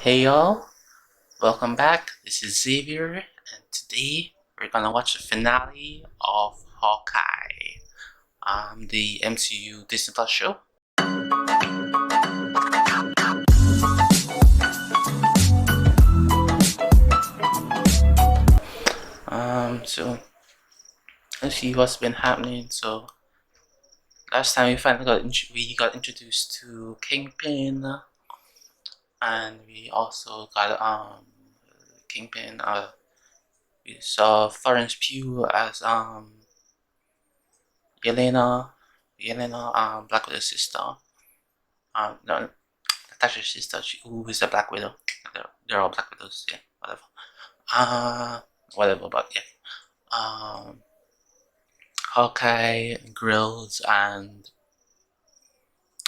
Hey y'all, welcome back. This is Xavier, and today we're gonna watch the finale of Hawkeye, the MCU Disney Plus show. So let's see what's been happening. So last time we got introduced to Kingpin, and we also got Kingpin. We saw Florence Pugh as Yelena, Black Widow's sister. No, Natasha's sister, who is a Black Widow. They're all Black Widows, yeah, whatever. Uh, whatever, but yeah. Hawkeye, Grills, and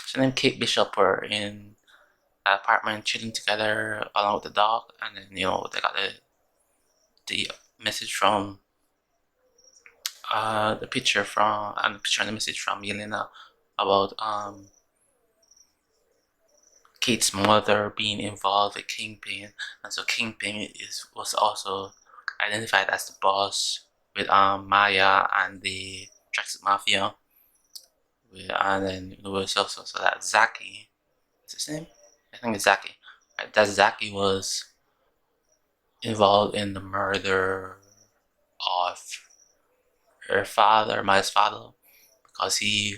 so then Kate Bishop were in the apartment chilling together along with the dog, and then they got the message from the picture and the message from Yelena about Kate's mother being involved with Kingpin, and so Kingpin was also identified as the boss with Maya and the Traxxas Mafia. And then there was also so that Zaki, is his name? I think it's Zaki. Right, that Zaki was involved in the murder of her father, Maya's father, because he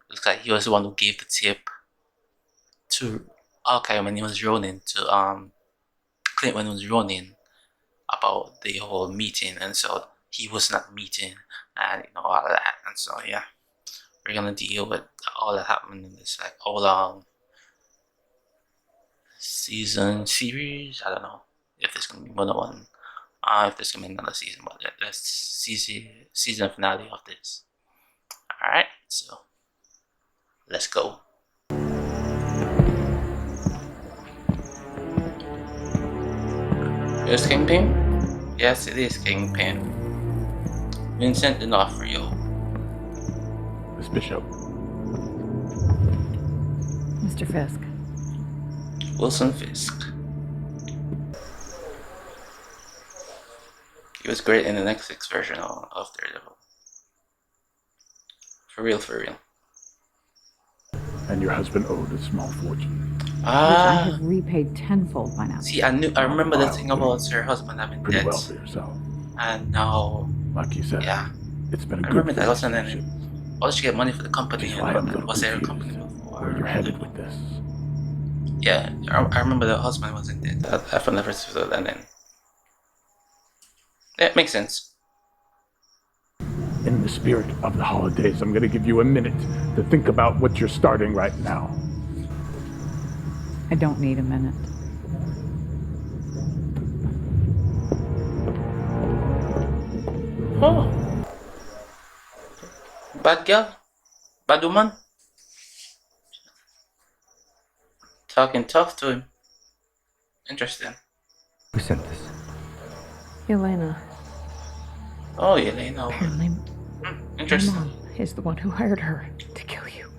looks like he was the one who gave the tip to Hawkeye when he was running to Clint when he was running about the whole meeting, and so he was not meeting, and all of that, and so yeah, we're gonna deal with all that happened in this like whole season series. I don't know if there's gonna be more than one, if there's gonna be another season, but the season finale of this. All right, so let's go. Is Kingpin? Yes, it is Kingpin. Vincent D'Onofrio. Miss Bishop. Mr. Fisk. Wilson Fisk. He was great in the Netflix version of Daredevil. For real, for real. And your husband owed a small fortune. Which I have repaid tenfold by now. See, I remember the thing about her husband having pretty debts. Well for yourself. And now, like you said, yeah, it's been a I good remember that wasn't relationship. any. Why did she get money for the company? And was there a company before? Where you're headed with this? Yeah, I remember the husband was in debt after the first episode, and then it makes sense. In the spirit of the holidays, I'm going to give you a minute to think about what you're starting right now. I don't need a minute. Oh. Bad girl? Bad woman? Talking tough to him. Interesting. Who sent this? Yelena. Oh, Yelena. Apparently, Interesting. my mom is the one who hired her to kill you.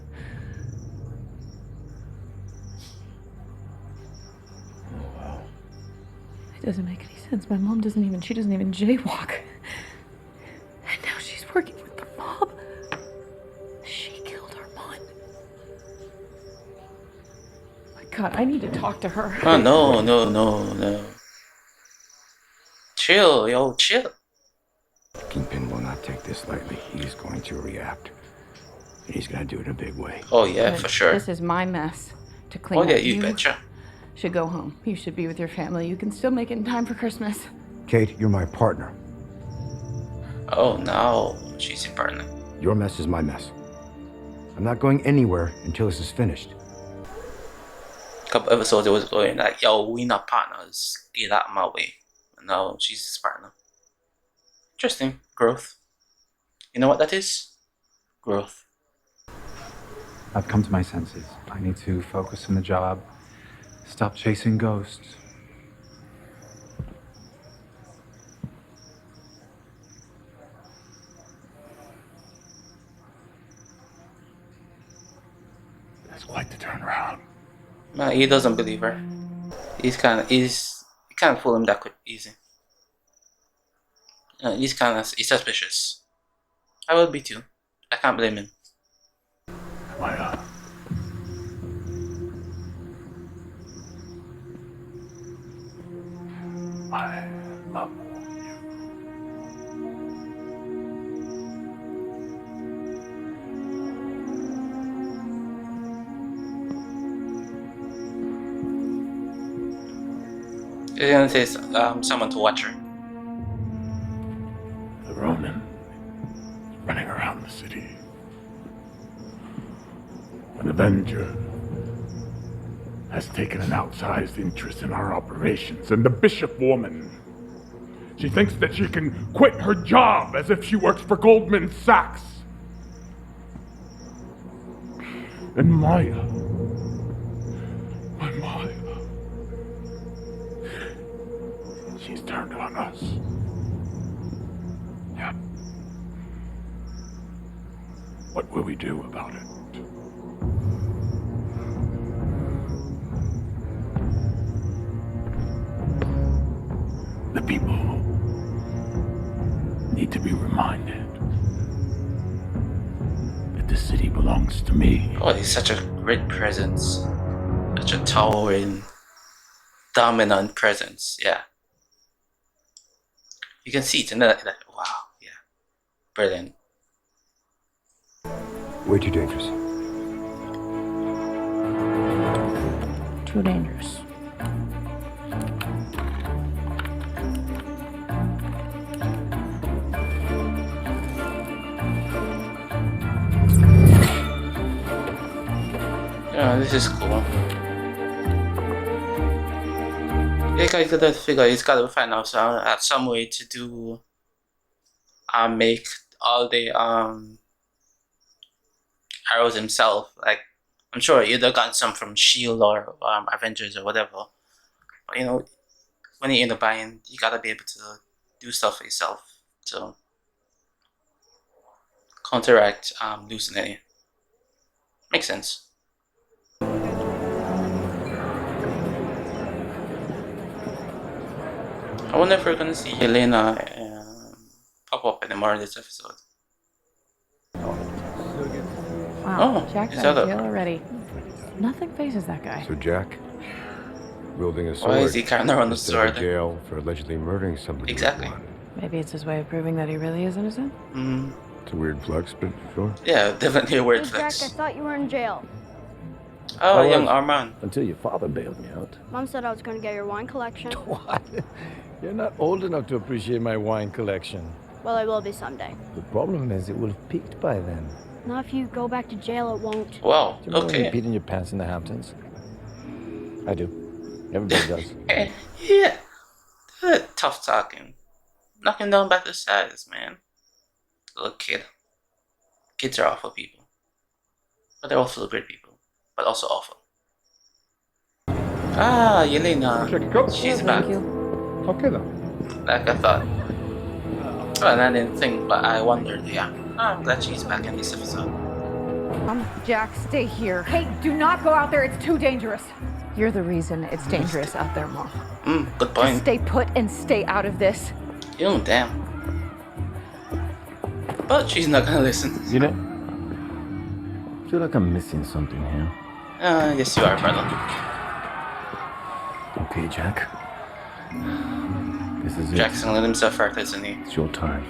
Oh, wow. It doesn't make any sense. My mom doesn't even jaywalk. And now she's working with the mob. She killed Armand. My God, I need to talk to her. Oh, no. Chill, yo, chill. Kingpin will not take this lightly. He's going to react. He's going to do it in a big way. Oh, yeah, for sure. This is my mess to clean up. Oh, yeah, you betcha. Should go home. You should be with your family. You can still make it in time for Christmas. Kate, you're my partner. Oh, no. She's your partner. Your mess is my mess. I'm not going anywhere until this is finished. A couple episodes it was going like, yo, we not partners. Get out of my way. No, she's his partner. Interesting. Growth. You know what that is? Growth. I've come to my senses. I need to focus on the job. Stop chasing ghosts. That's quite the turnaround. Man, he doesn't believe her. you can't fool him that quick, easy. He's suspicious. I would be too. I can't blame him. Maya. I love you. He's gonna say someone to watch her. The Ronin is running around the city. An Avenger has taken an outsized interest in our operations, and the Bishop woman, she thinks that she can quit her job as if she works for Goldman Sachs. And Maya, my Maya, she's turned on us. Yeah. What will we do about it? The people need to be reminded that the city belongs to me. Oh, he's such a great presence. Such a towering, dominant presence. Yeah. You can see it in that. Wow. Yeah. Brilliant. Way too dangerous. Too dangerous. Yeah, this is cool. Yeah, guys, gotta figure he's gotta find out some way to do make all the arrows himself. Like, I'm sure he either got some from Shield or Avengers or whatever. But you know, when you're in the bind, you gotta be able to do stuff for yourself to counteract hallucinating. Makes sense. I wonder if we're gonna see Yelena pop up anymore in this episode. Wow, Oh, Jack's is out that of a- jail already. Nothing phases that guy. So Jack, wielding a sword, Why is he carrying around the instead of sword? jail for allegedly murdering somebody. Exactly. Maybe it's his way of proving that he really is innocent. It's a weird flex, but sure. Yeah, definitely a Hey, weird Jack, flex. I thought you were in jail. Oh, I young was. Armand. Until your father bailed me out. Mom said I was going to get your wine collection. What? You're not old enough to appreciate my wine collection. Well, I will be someday. The problem is it will have peaked by then. Not if you go back to jail, it won't. Wow, Do you remember when you okay. peed in your pants in the Hamptons? I do. Everybody does. Yeah. Tough talking. Knocking down back the size, man. Little kid. Kids are awful people. But they're also great people. But also awful. Ah, Yelena. Check it out. She's Yeah, back. thank you. Okay then. Like I thought. Well, I didn't think, but I wondered, yeah. I'm glad she's back in this episode. Jack, stay here. Hey, do not go out there. It's too dangerous. You're the reason it's dangerous out there, Mom. Good point. Stay put and stay out of this. You damn. But she's not gonna listen. You know, I feel like I'm missing something here. Yes you are, brother. Okay, Jack. This is it. Jackson let himself hurt, isn't he? It's your time.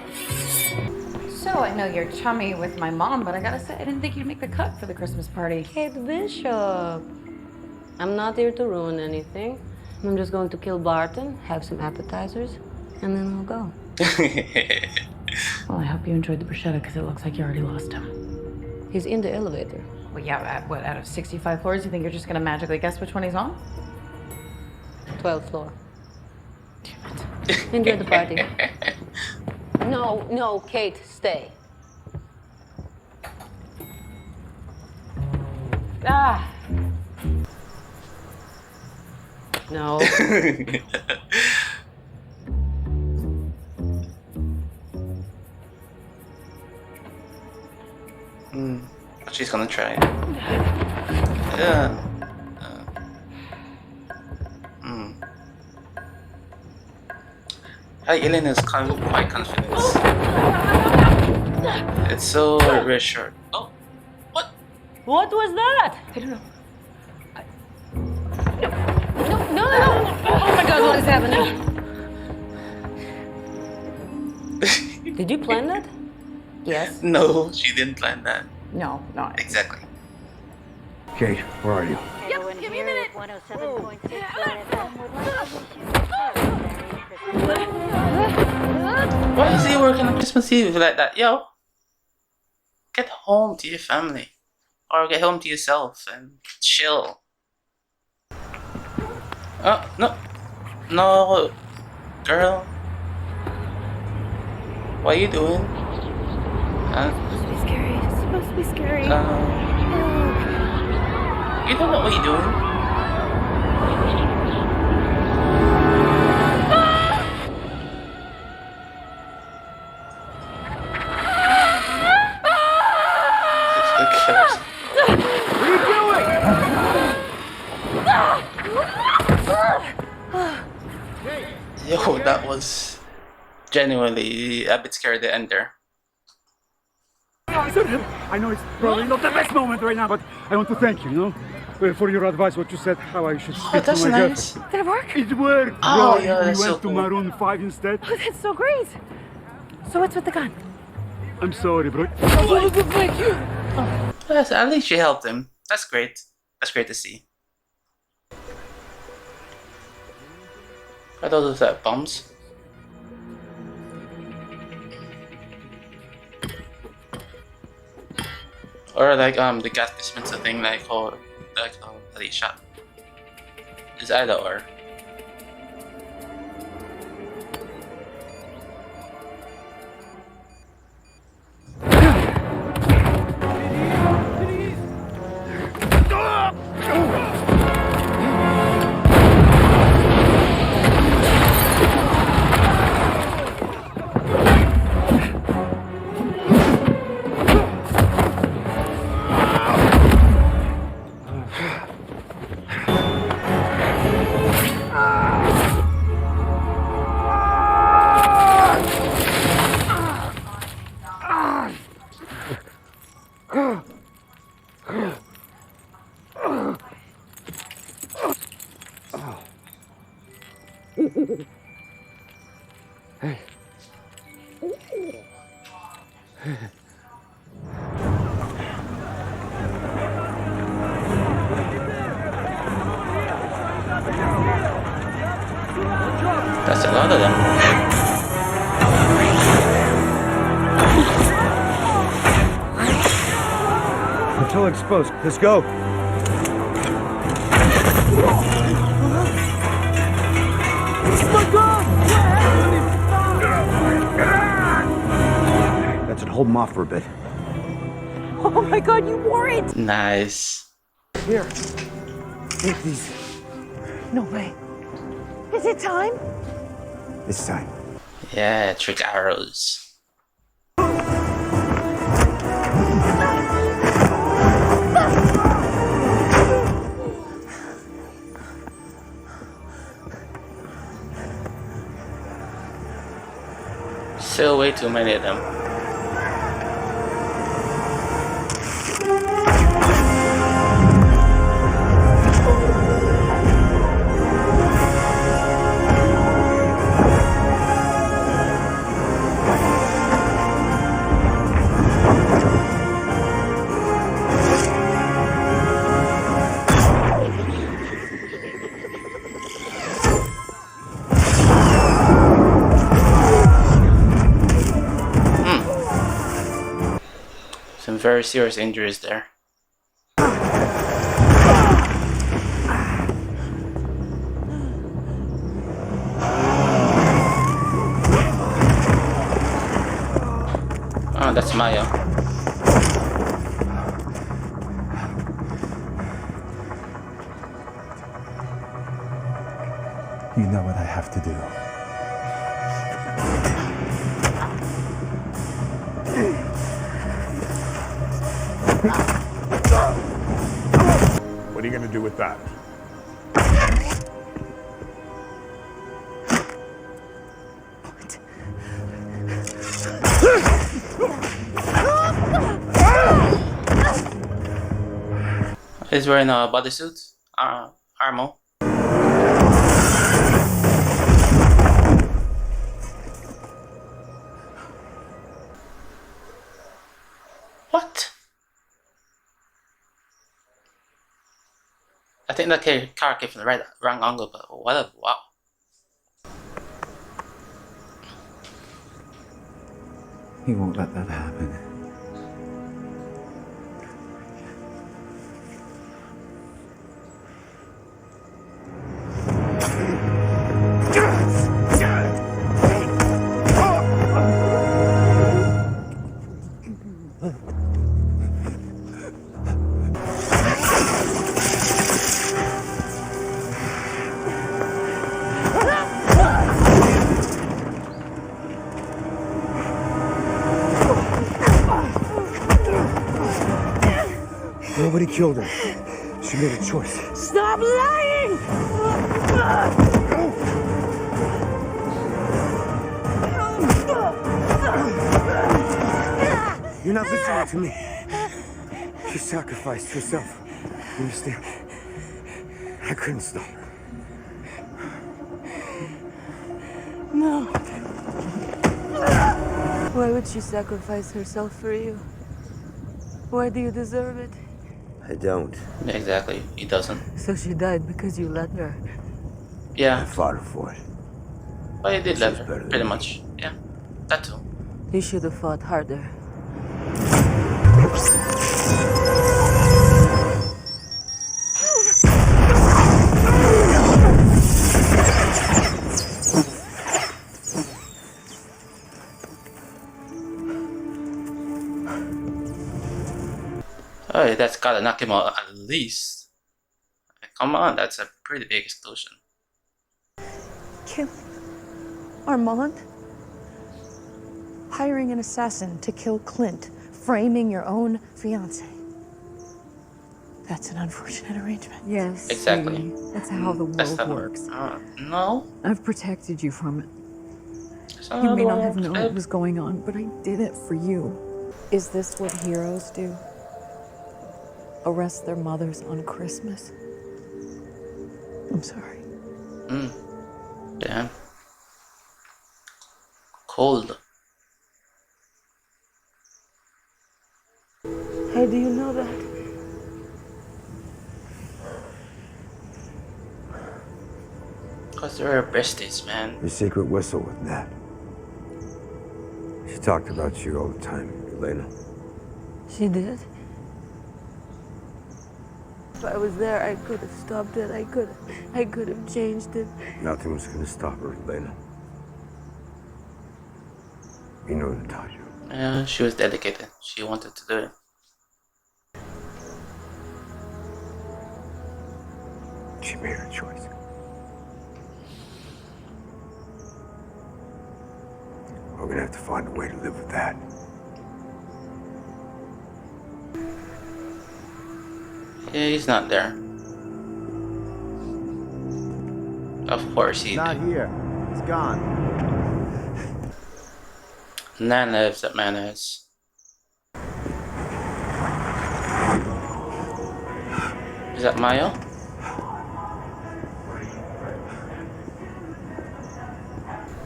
So I know you're chummy with my mom, but I gotta say, I didn't think you'd make the cut for the Christmas party. Kate Bishop. I'm not here to ruin anything. I'm just going to kill Barton, have some appetizers, and then I'll go. Well, I hope you enjoyed the bruschetta, because it looks like you already lost him. He's in the elevator. Well, yeah, out of 65 floors, you think you're just gonna magically guess which one he's on? 12th floor. Enjoy the party. No, Kate, stay. Ah! No. She's gonna try. Yeah. Ellen is quite confident. It's so reassured. Oh, what? What was that? I don't know. No! Oh my god, what is happening? Did you plan that? Yes. No, she didn't plan that. No. Exactly. Kate, where are you? Yep, give me a minute. 107.6 Why is he working on Christmas Eve like that? Yo, get home to your family. Or get home to yourself and chill. Oh, no. No, girl. What are you doing? It's supposed to be scary. It's supposed to be scary. You don't know what you're doing. Yo, that was genuinely a bit scary to enter. I know it's probably not the best moment right now, but I want to thank you, for your advice, what you said, how I should Oh, speak that's to my nice. girlfriend. Did it work? It worked, Oh, bro. yeah, We that's went so to cool. Maroon 5 instead. Oh, that's so great. So what's with the gun? I'm sorry, bro. Yes, at least she helped him. That's great. That's great to see. Are those bombs? Or like the gas dispenser thing that he shot. It's either or. That's a lot of them. Until exposed. Let's go. That's it. Hold them off for a bit. Oh my god, you wore it! Nice. Here. Take these. No way. Is it time? It's time. Yeah, trick arrows. Still way too many of them. Some very serious injuries there. Oh, that's Maya. You know what I have to do. What are you gonna do with that? He's wearing a bodysuit, armor. What? I think that car came from the wrong angle, but whatever. Wow. He won't let that happen. Nobody killed her. She made a choice. Stop lying! You're not listening to me. She sacrificed herself. You understand? I couldn't stop her. No. Why would she sacrifice herself for you? Why do you deserve it? I don't. Exactly, he doesn't. So she died because you let her. I Yeah, fought her for it. but he did love She's her, better than pretty me. much. Yeah, that too. You should have fought harder. Oh, that's gotta knock him out at least. Come on, that's a pretty big explosion. Kill Armand? Hiring an assassin to kill Clint, framing your own fiance. That's an unfortunate arrangement. Yes. Exactly. sweetie. That's how the That's world not works. No, I've protected you from it. that's You may not have the known way. what was going on, but I did it for you. Is this what heroes do? Arrest their mothers on Christmas? I'm sorry. Damn. Cold. How do you know that? Because they're besties, man. Your secret whistle with Nat. She talked about you all the time, Elena. She did. If I was there, I could have stopped it. I could have changed it. Nothing was gonna stop her, Elena. You know what I taught you. Yeah, she was dedicated. She wanted to do it. She made her choice. We're gonna have to find a way to live with that. Yeah, he's not there. Of course he Not did. here. It's gone. Nan lives at Manners. Is that Maya?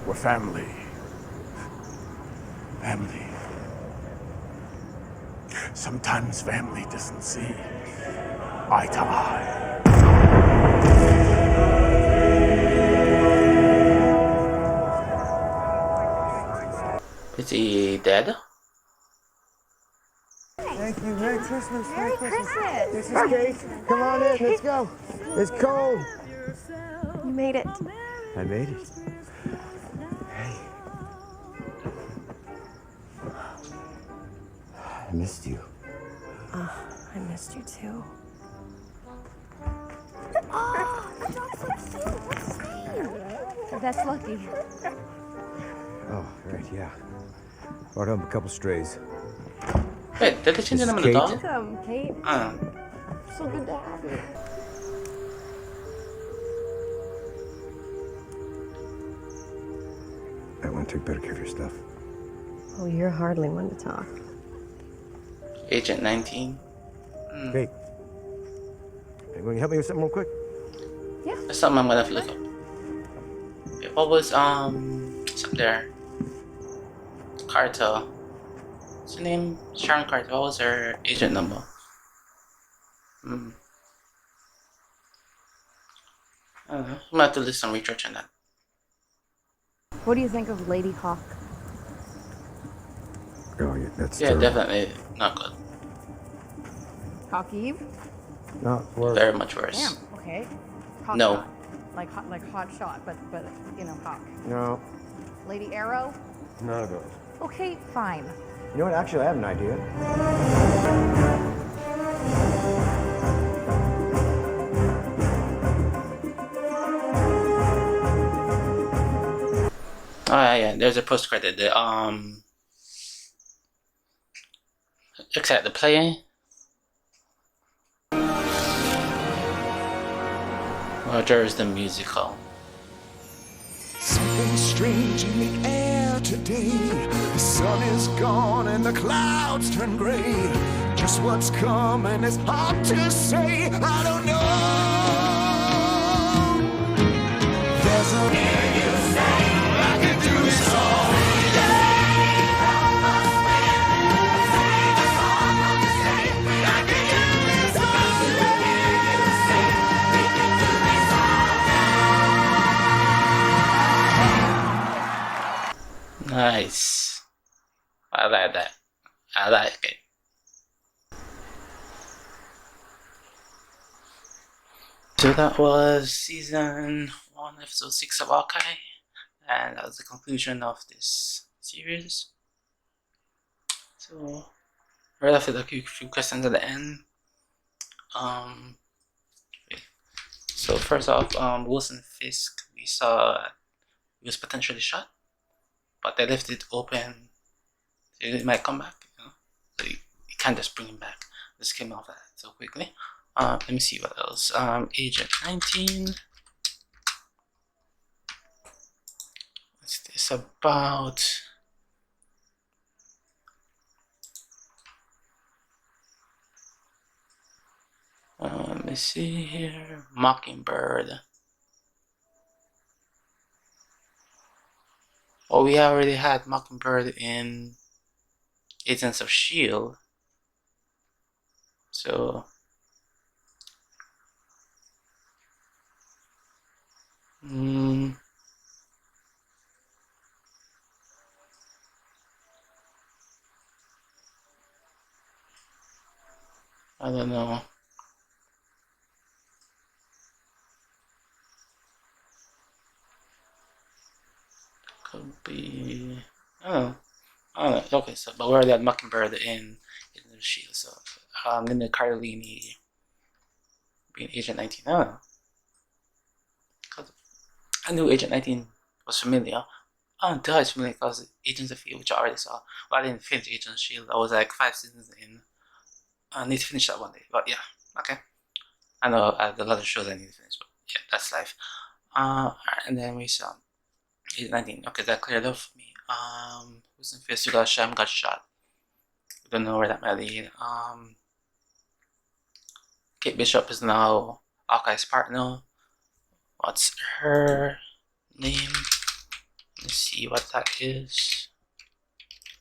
We're family. Family. Sometimes family doesn't see eye to eye. Is he dead? Thank you. Merry Christmas. Merry Christmas. This is Kate. Come on in. Let's go. It's cold. You made it. I made it. Hey. I missed you. I missed you too. That's Lucky. Oh, right, yeah. Brought home a couple strays. Wait, did they change the This name of is the Kate? dog? Welcome, Kate. So good to have you. I want to take better care of your stuff. Oh, you're hardly one to talk. Agent 19. Kate, Hey, will you help me with something real quick? That's something I'm gonna have to look up. Wait, what was what's up there? Cartel. What's her name? Sharon Carter. What was her agent number? I don't know. I'm gonna have to do some research on that. What do you think of Lady Hawk? Oh, yeah, that's Yeah, terrible. definitely not good. Hawk Eve? Not worse. Very much worse. Damn. Okay. Hawk No. Shot. Like hot shot, but you know, Hawk. No, Lady Arrow? none of those. Okay, fine. You know what? Actually, I have an idea. Oh yeah, there's a post credit. The except the play. Rogers the musical. Something strange in the air today. The sun is gone and the clouds turn gray. Just what's coming is hard to say. I don't know. There's a you say I can do this all day. I can do this all Nice. I like that. I like it. So that was season 1, episode 6 of Hawkeye, and that was the conclusion of this series. So, right after the few questions at the end. Wait. So first off, Wilson Fisk, we saw he was potentially shot, but they left it open. So he might come back, you know. So you can't just bring him back. This came off that so quickly. Let me see what else. Agent 19. What's this about? Let me see here. Mockingbird. Oh, we already had Mockingbird in Agents of S.H.I.E.L.D. So I don't know. Could be. I don't know. Okay, so but we already had Mockingbird in the S.H.I.E.L.D. So Linda Cardellini being Agent 19. I don't know. Cause I knew Agent 19 was familiar. Until it's familiar because Agents of S.H.I.E.L.D., which I already saw. Well, I didn't finish Agents of S.H.I.E.L.D. I was like 5 seasons in. I need to finish that one day. But yeah, okay. I know I have a lot of shows I need to finish, but yeah, that's life. And then we saw Agent 19. Okay, that cleared up for me. Who's in Fisk? Sham got shot. We don't know where that might lead. Kate Bishop is now Hawkeye's partner. What's her name? Let's see what that is.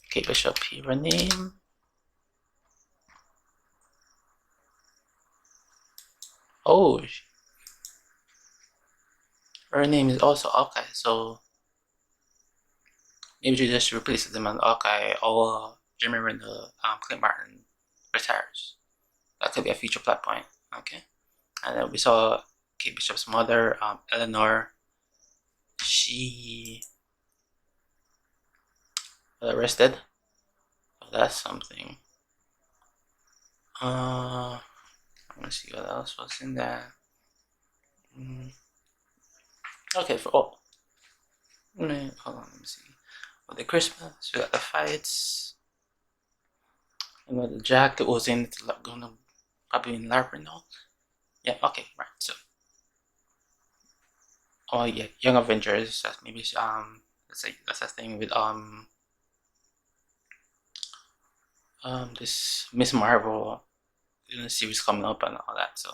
Kate Bishop, her name. Oh, her name is also Hawkeye, so maybe she just replaces them on Hawkeye or Jeremy Renner, Clint Martin retires. That could be a future plot point. Okay. And then we saw Kate Bishop's mother, Eleanor. She was arrested. So that's something. Let me see what else was in there. Okay, hold on, let me see. For the Christmas, we got the fights. And with the jacket was in it, gonna probably in Larper now. Yeah, okay, right. So, oh yeah, Young Avengers. That's maybe let's say that's a thing with this Miss Marvel, series coming up and all that. So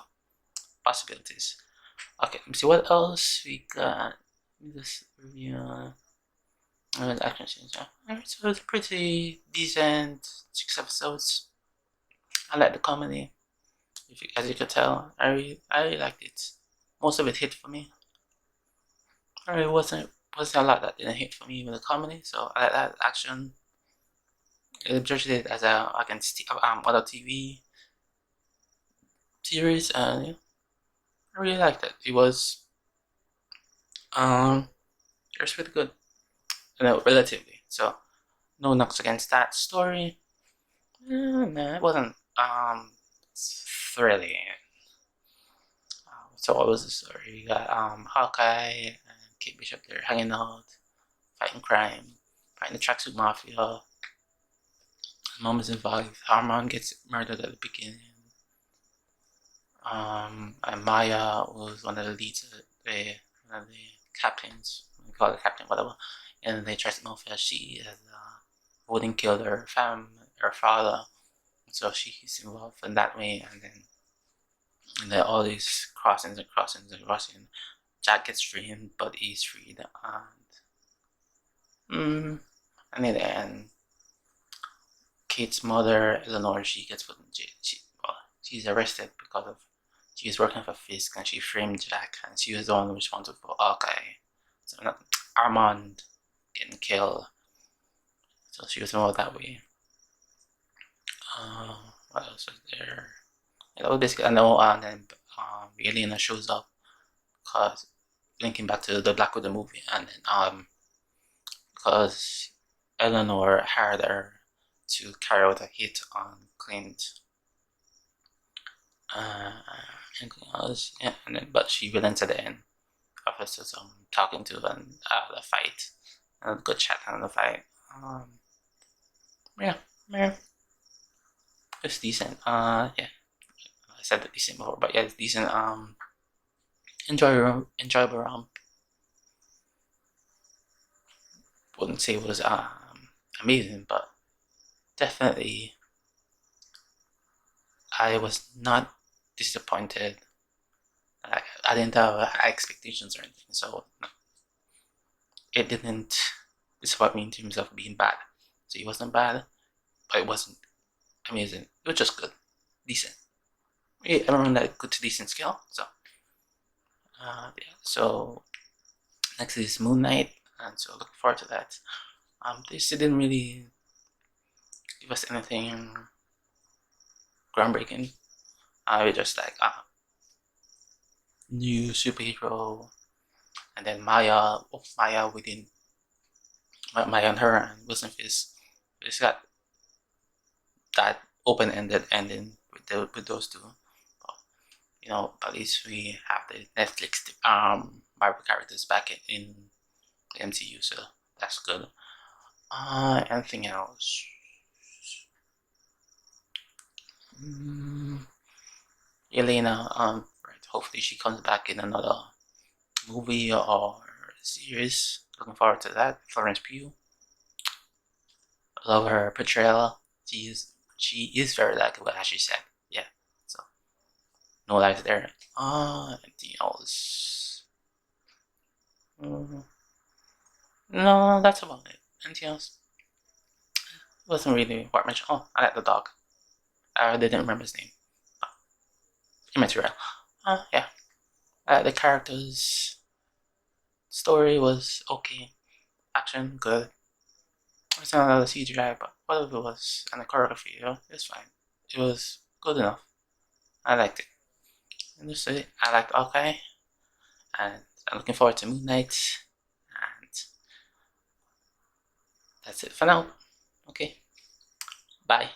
possibilities. Okay, let me see what else we got. Let me just review the action scenes. Alright, so it's pretty decent 6 episodes. I like the comedy. As you could tell, I really liked it. Most of it hit for me. There wasn't a lot that didn't hit for me with the comedy, so I like that action. It judged it as against other TV series, and yeah, I really liked it. It was pretty good, relatively. So no knocks against that story. Nah, it wasn't thrilling. So what was the story? You got Hawkeye and Kate Bishop there hanging out, fighting crime, fighting the tracksuit mafia. Mom is involved. Harmon gets murdered at the beginning. And Maya was one of the leads, one of the captains. We call it captain, whatever. And they tries to mafia. She has wouldn't kill her father, so she's involved in that way. And then all these crossings. Jack gets freed, but he's freed, and in the end, Kate's mother, Eleanor, she gets put in jail. She's arrested because she was working for Fisk and she framed Jack, and she was the one responsible for Hawkeye. So Armand getting killed. So she was involved that way. What else was there? Basically, I know, and then Elena shows up because linking back to the Black Widow movie, and then because Eleanor hired her to carry out a hit on Clint. Anything else? Yeah, and then but she relents at the end of us talking to and the fight, and a good chat on the fight. Yeah, it's decent. Yeah, I said the decent before, but yeah, it's decent. Enjoyable romp. Wouldn't say it was amazing, but definitely I was not disappointed. I didn't have expectations or anything, so no, it didn't disappoint me in terms of being bad. So it wasn't bad, but it wasn't amazing. It was just good, decent. Yeah, everyone that good to decent scale. So yeah. So next is Moon Knight, and so looking forward to that. This didn't really give us anything groundbreaking. We just like new superhero, and then Maya within Maya and her and Wilson Fisk. It's got that open-ended ending with those two. But, you know, at least we have the Netflix Marvel characters back in the MCU, so that's good. Anything else? Elena, right, hopefully she comes back in another movie or series. Looking forward to that. Florence Pugh, love her portrayal. She is very likable, as she said. Yeah, so no lies there. Anything else? No, that's about it. Anything else? It wasn't really worth much. Oh, I like the dog. I didn't remember his name. Immaterial. Yeah. The characters, story was okay. Action, good. It's not a lot of CGI, but whatever it was, and the choreography, it's fine. It was good enough. I liked it. And just say, I liked Hawkeye, and I'm looking forward to Moon Knight, and that's it for now. Okay. Bye.